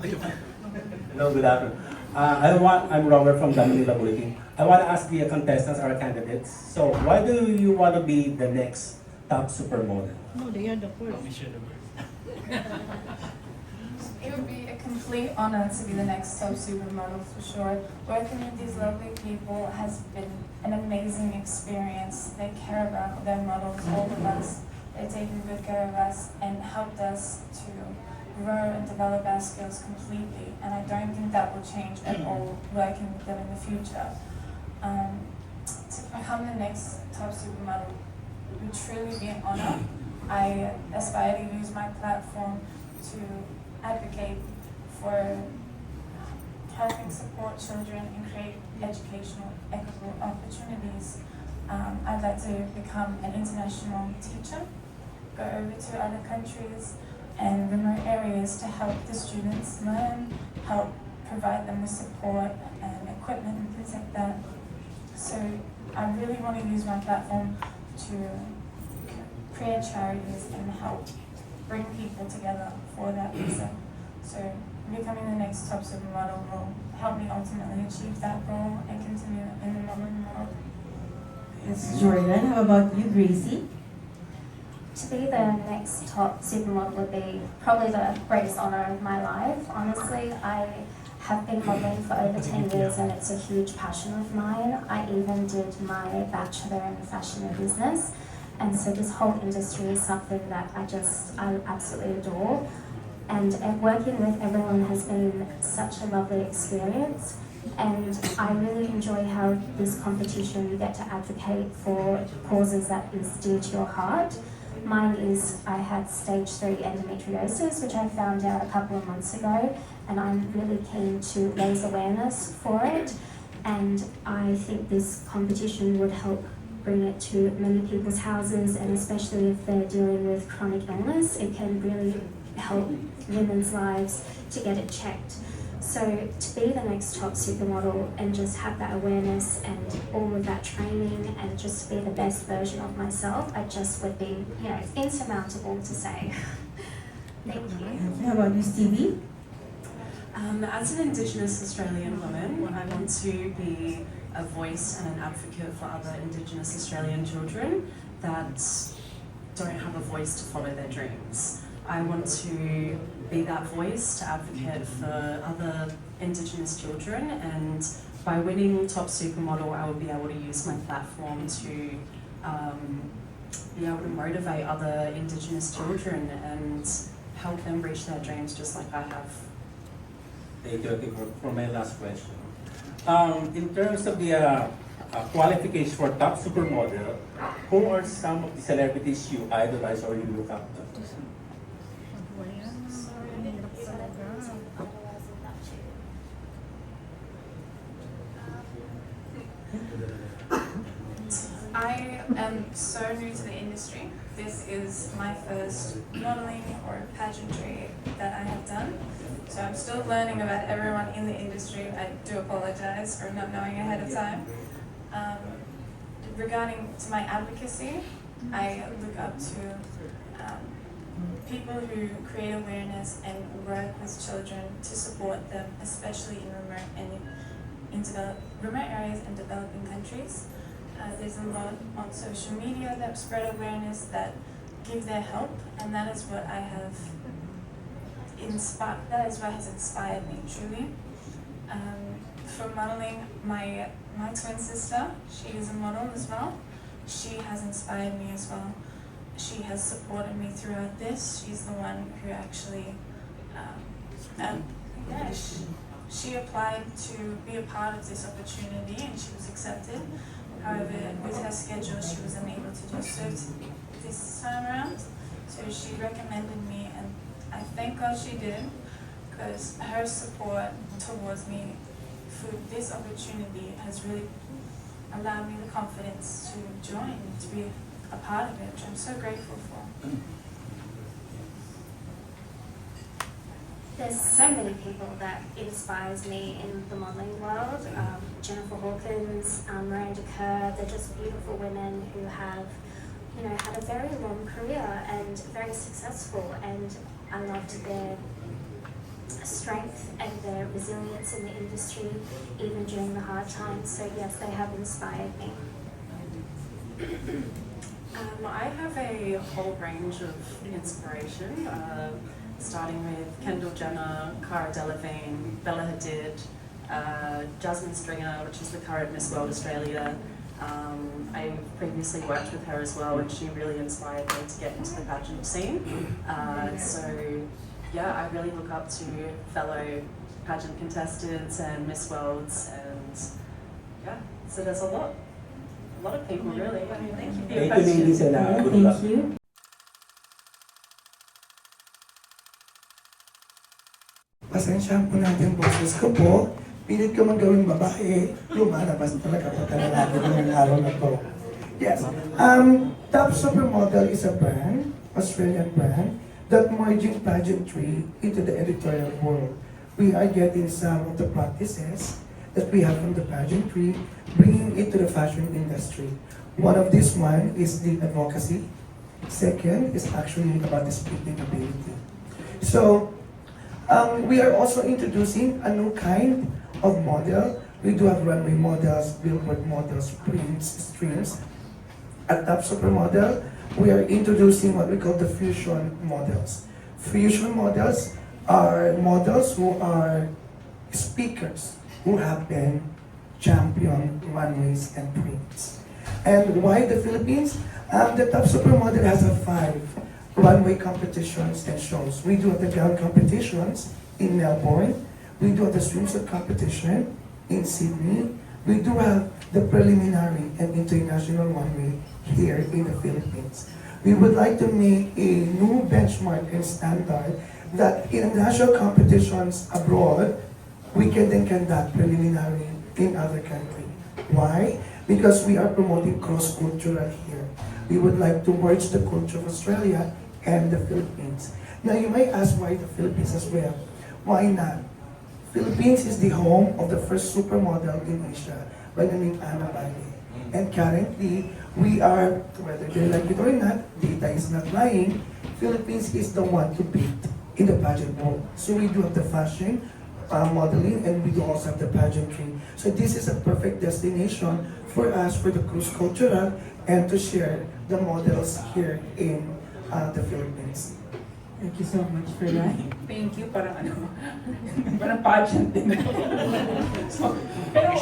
Hello, good afternoon. I'm Robert from the Manila Bulletin. I want to ask the contestants, our candidates, so why do you want to be the next top supermodel? No, they are the first. It would be a complete honor to be the next top supermodel for sure. Working with these lovely people has been an amazing experience. They care about their models, all of us. They've taken good care of us and helped us to grow and develop our skills completely. And I don't think that will change at all working with them in the future. To become the next top supermodel would truly be an honor. I aspire to use my platform to advocate for helping support children and create educational, equitable opportunities. I'd like to become an international teacher, go over to other countries and remote areas to help the students learn, help provide them with support and equipment and things like that. So I really want to use my platform to create charities and help bring people together for that reason. So becoming the next top supermodel will help me ultimately achieve that goal and continue in the modeling world. Yes, Jordan, how about you, Gracie? To be the next top supermodel would be probably the greatest honour of my life. Honestly, I have been modelling for over 10 years and it's a huge passion of mine. I even did my bachelor in fashion and business. And so this whole industry is something that I absolutely adore. And working with everyone has been such a lovely experience. And I really enjoy how this competition you get to advocate for causes that is dear to your heart. Mine is, I had stage 3 endometriosis, which I found out a couple of months ago, and I'm really keen to raise awareness for it. And I think this competition would help bring it to many people's houses, and especially if they're dealing with chronic illness, it can really help women's lives to get it checked. So to be the next top supermodel and just have that awareness and all of that training and just be the best version of myself, I just would be, insurmountable to say. Thank you. How about you, Stevie? As an Indigenous Australian woman, I want to be a voice and an advocate for other Indigenous Australian children that don't have a voice to follow their dreams. I want to be that voice to advocate for other Indigenous children, and by winning Top Supermodel, I will be able to use my platform to be able to motivate other Indigenous children and help them reach their dreams just like I have. Thank you. Okay, for my last question. In terms of the qualifications for top supermodel, who are some of the celebrities you idolize or you look up to? I am so new to the industry. This is my first modeling or pageantry that I have done. So I'm still learning about everyone in the industry. I do apologize for not knowing ahead of time. Regarding to my advocacy, I look up to people who create awareness and work with children to support them, especially in remote areas and developing countries. There's a lot on social media that spread awareness, that give their help, and that is what I have inspired. That is what has inspired me truly. For modeling, my twin sister, she is a model as well. She has inspired me as well. She has supported me throughout this. She's the one who actually, she applied to be a part of this opportunity and she was accepted. However, with her schedule, she was unable to do so this time around. So she recommended me, and I thank God she did, because her support towards me for this opportunity has really allowed me the confidence to join, to be a part of it, which I'm so grateful for. There's so many people that inspires me in the modelling world. Jennifer Hawkins, Miranda Kerr, they're just beautiful women who have, had a very long career and very successful, and I loved their strength and their resilience in the industry, even during the hard times. So yes, they have inspired me. I have a whole range of inspiration, starting with Kendall Jenner, Cara Delevingne, Bella Hadid, Jasmine Stringer, which is the current Miss World Australia. I previously worked with her as well, and she really inspired me to get into the pageant scene. So yeah, I really look up to fellow pageant contestants and Miss Worlds, and yeah, so there's a lot of people really. I mean, thank you for your Thank you, ladies, question. and good luck. Thank you. Pasensya po natin boses ko po. Pilit ko man gawing babae, lumalabas talaga po talaga ng araw na to. Yes. Top Supermodel is a brand, Australian brand, that merging pageantry into the editorial world. We are getting some of the practices that we have from the pageantry, bringing it to the fashion industry. One of this one is the advocacy. Second is actually about the speaking ability. So, we are also introducing a new kind of model. We do have runway models, billboard models, prints, streams. At Top Supermodel, we are introducing what we call the fusion models. Fusion models are models who are speakers who have been champion runways and prints. And why the Philippines? The Top Supermodel has 5 runway competitions and shows. We do the gown competitions in Melbourne. We do the swimsuit competition in Sydney. We do have the preliminary and international runway here in the Philippines. We would like to make a new benchmark and standard that in national competitions abroad, we can then conduct preliminary in other countries. Why? Because we are promoting cross-cultural here. We would like to merge the culture of Australia and the Philippines. Now you may ask why the Philippines as well. Why not? Philippines is the home of the first supermodel in Asia by the name Anna Bali. And currently, we are, whether they like it or not, data is not lying, Philippines is the one to beat in the pageant world. So we do have the fashion, modeling, and we do also have the pageantry. So this is a perfect destination for us, for the cross-cultural, and to share the models here in the Philippines. Thank you so much for that. Thank you, parang parang pageant din. So, pero,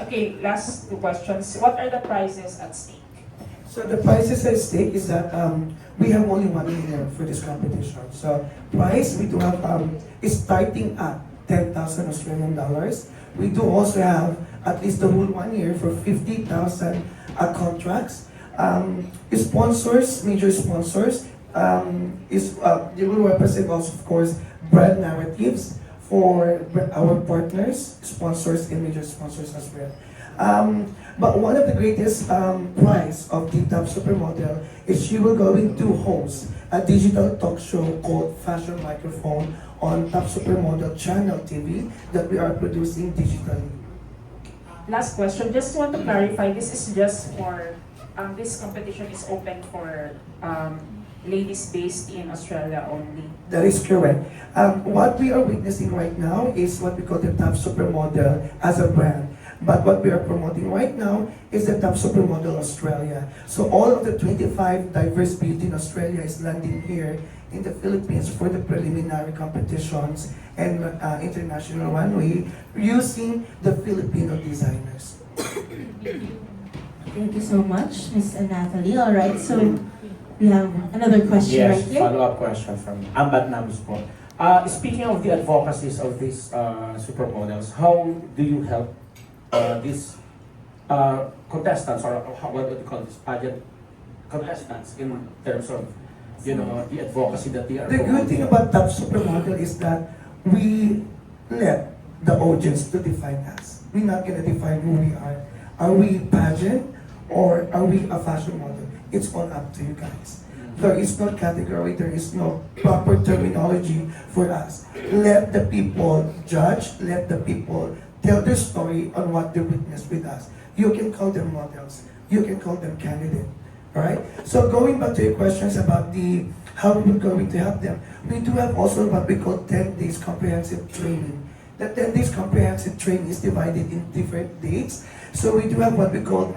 okay, last 2 questions. What are the prizes at stake? So the prizes at stake is that we have only 1 winner for this competition. So prize we do have is starting at 10,000 Australian dollars. We do also have at least the whole 1 year for 50,000 contracts. Sponsors, major sponsors, you will represent also, of course, brand narratives for our partners, sponsors, and major sponsors as well. But one of the greatest prize of the Top Supermodel is she will going to host a digital talk show called Fashion Microphone on Top Supermodel Channel TV that we are producing digitally. Last question, just want to clarify, this is just for, this competition is open for ladies based in Australia only. That is correct. What we are witnessing right now is what we call the Top Supermodel as a brand. But what we are promoting right now is the Top Supermodel Australia. So all of the 25 diverse beauty in Australia is landing here in the Philippines for the preliminary competitions and international runway using the Filipino designers. Thank you so much, Ms. Natalie. All right, so we have another question right Yes, here. follow-up question from Ambat Namus po. Speaking of the advocacies of these supermodels, how do you help these contestants, or what do you call this, pageant contestants, in terms of, you know, the advocacy that they are The good thing about Top Supermodel is that we let the audience to define us. We're not gonna define who we are. Are we pageant or are we a fashion model? It's all up to you guys. There is no category, there is no proper terminology for us. Let the people judge, let the people tell their story on what they witnessed with us. You can call them models, you can call them candidate, alright? So going back to your questions about the how we're going to help them. We do have also what we call 10 days comprehensive training. The 10 days comprehensive training is divided in different dates. So we do have what we call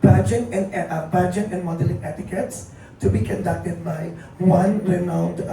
pageant and modeling etiquettes to be conducted by one renowned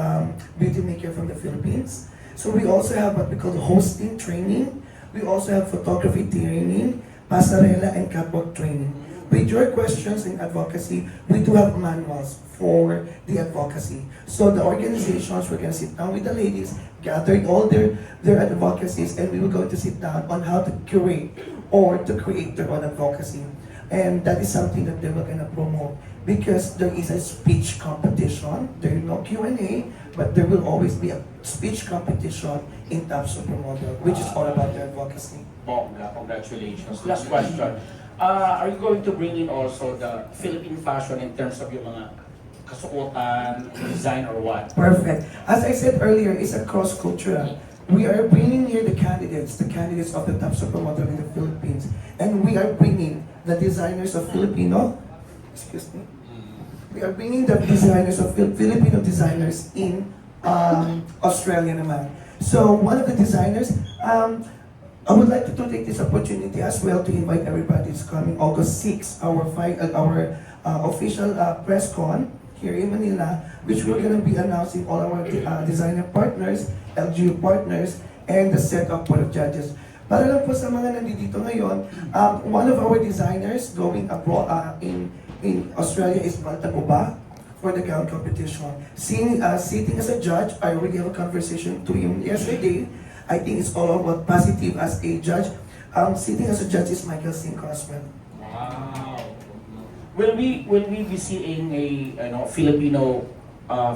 beauty maker from the Philippines. So we also have what we call hosting training. We also have photography training, pasarela, and catwalk training. With your questions in advocacy, we do have manuals for the advocacy. So the organizations, we're going to sit down with the ladies, gathering all their advocacies, and we will go to sit down on how to curate or to create their own advocacy. And that is something that they were going to promote, because there is a speech competition. There is no Q&A, but there will always be a speech competition in Top Supermodel, which is all about their advocacy. Bongga, congratulations. Last question. Are you going to bring in also the Philippine fashion in terms of yung mga kasuotan, design, or what? Perfect. As I said earlier, it's a cross-cultural. We are bringing here the candidates of the Top Supermodel in the Philippines. And we are bringing the designers of Filipino, excuse me, we are bringing the designers of Filipino designers in Australia naman. So one of the designers, I would like to take this opportunity as well to invite everybody. It's coming August 6, our official presscon here in Manila, which we're going to be announcing all our designer partners, LGU partners, and the set of board of judges. Para lang po sa mga nandito ngayon, one of our designers going abroad in Australia is Baltaguba for the gown competition. Sitting as a judge, I already have a conversation to him yesterday. I think it's all about positive as a judge. Sitting as a judge is Michael Cinco as well. Wow. Will we be seeing a Filipino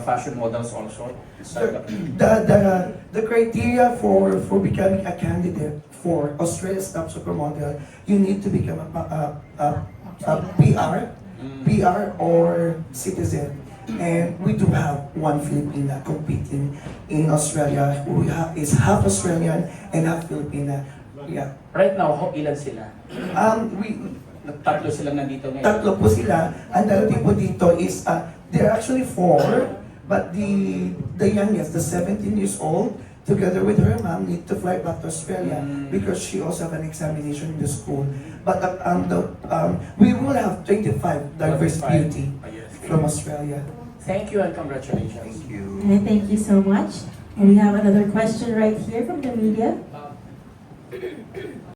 fashion models also? The criteria for becoming a candidate for Australia's Top Supermodel, you need to become a PR or citizen. And we do have one Filipina competing in Australia who is half Australian and half Filipina. Yeah. Right now, ilan sila? Tatlo sila nandito ngayon. Tatlo po sila. Ang darating po dito is, they're actually 4, but the youngest, the 17 years old, together with her mom, need to fly back to Australia because she also have an examination in the school. But we will have 25 diverse beauty from Australia. Thank you and congratulations. Thank you. And thank you so much. And we have another question right here from the media.